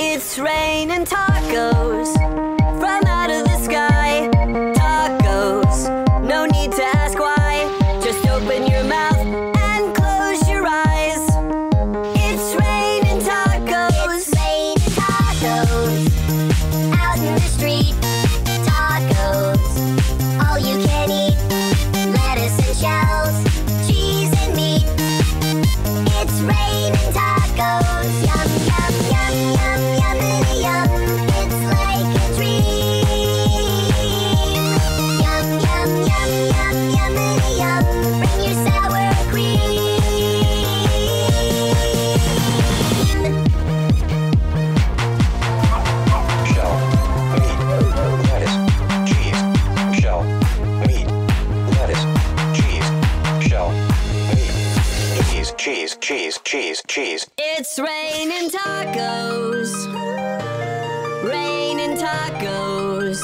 It's raining tacos from out of the sky. Tacos, no need to ask why. Just open your mouth and close your eyes. It's raining tacos. It's raining tacos out in the street. Tacos, all you can eat. Lettuce and shells, cheese and meat. It's raining tacos. Yum, yum, yum, yum, yummity yum. It's like a dream. Yum, yum, yum, yum, yummity yum. Bring your sour cream. Shell, meat, lettuce, cheese. Shell, meat, lettuce, cheese. Shell, meat, cheese, cheese, cheese, cheese. It's raining tacos. Raining tacos.